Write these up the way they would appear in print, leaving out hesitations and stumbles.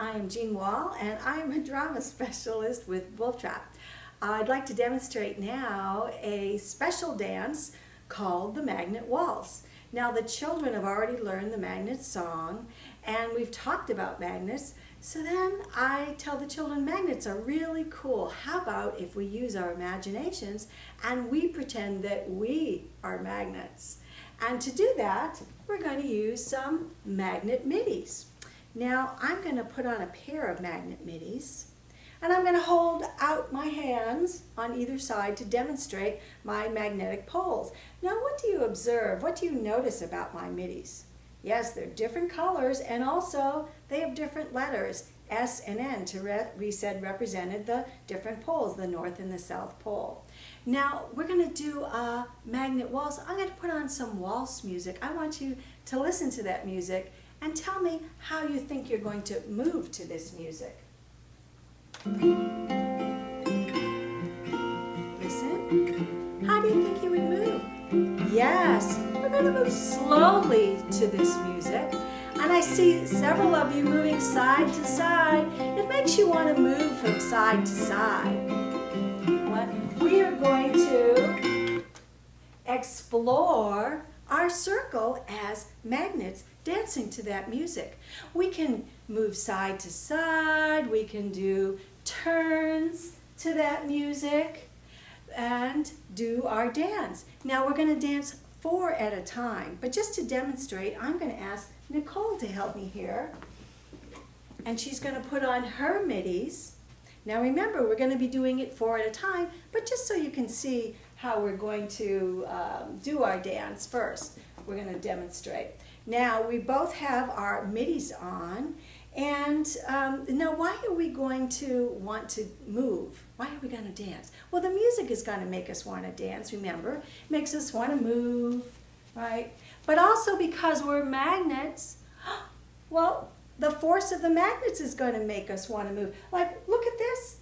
I am Jean Wall, and I am a drama specialist with Woltz. I'd like to demonstrate now a special dance called the Magnet Waltz. Now the children have already learned the magnet song, and we've talked about magnets, so then I tell the children magnets are really cool. How about if we use our imaginations and we pretend that we are magnets? And to do that, we're going to use some magnet middies. Now I'm going to put on a pair of magnet middies, and I'm going to hold out my hands on either side to demonstrate my magnetic poles. Now what do you observe? What do you notice about my middies? Yes, they're different colors, and also they have different letters. S and N, we said, represented the different poles, the North and the South Pole. Now we're going to do a magnet waltz. I'm going to put on some waltz music. I want you to listen to that music and tell me how you think you're going to move to this music. Listen. How do you think you would move? Yes, we're going to move slowly to this music. And I see several of you moving side to side. It makes you want to move from side to side. We are going to explore our circle as magnets dancing to that music. We can move side to side, we can do turns to that music and do our dance. Now we're going to dance 4 at a time, but just to demonstrate, I'm going to ask Nicole to help me here, and she's going to put on her middies. Now remember, we're going to be doing it 4 at a time, but just so you can see how we're going to do our dance first, we're going to demonstrate. Now we both have our middies on, and now why are we going to want to move? Why are we going to dance? Well, the music is going to make us want to dance, remember. It makes us want to move, right? But also because we're magnets, well, the force of the magnets is going to make us want to move. Like, look at this.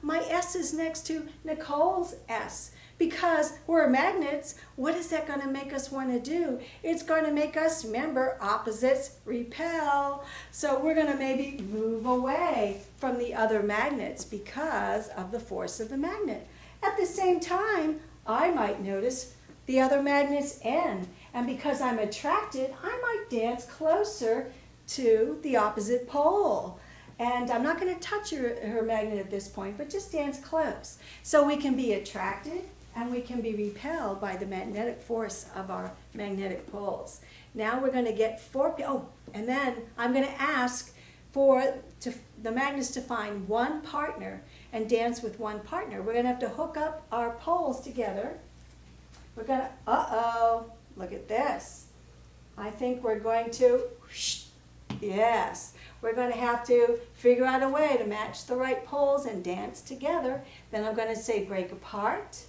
My S is next to Nicole's S. Because we're magnets, what is that going to make us want to do? It's going to make us, remember, opposites repel. So we're going to maybe move away from the other magnets because of the force of the magnet. At the same time, I might notice the other magnet's N. And because I'm attracted, I might dance closer to the opposite pole. And I'm not going to touch her magnet at this point, but just dance close. So we can be attracted and we can be repelled by the magnetic force of our magnetic poles. Now we're going to get 4, and then I'm going to ask for the magnets to find one partner and dance with one partner. We're going to have to hook up our poles together. We're going to, look at this. I think we're going to, yes, we're going to have to figure out a way to match the right poles and dance together. Then I'm going to say break apart,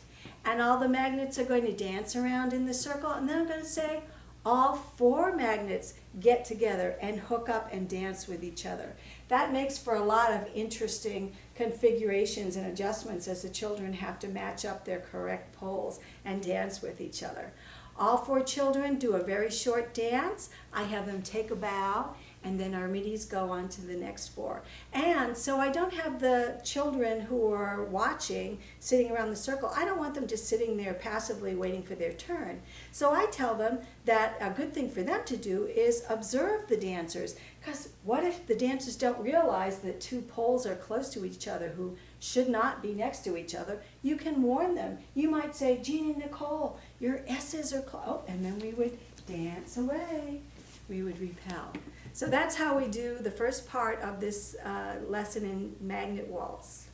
and all the magnets are going to dance around in the circle, and then I'm going to say all 4 magnets get together and hook up and dance with each other. That makes for a lot of interesting configurations and adjustments as the children have to match up their correct poles and dance with each other. All 4 children do a very short dance. I have them take a bow, and then our middies go on to the next 4. And so I don't have the children who are watching sitting around the circle. I don't want them just sitting there passively waiting for their turn. So I tell them that a good thing for them to do is observe the dancers. Because what if the dancers don't realize that 2 poles are close to each other who should not be next to each other? You can warn them. You might say, Jean and Nicole, your S's are close. Oh, and then we would dance away. We would repel. So that's how we do the first part of this lesson in Magnet Waltz.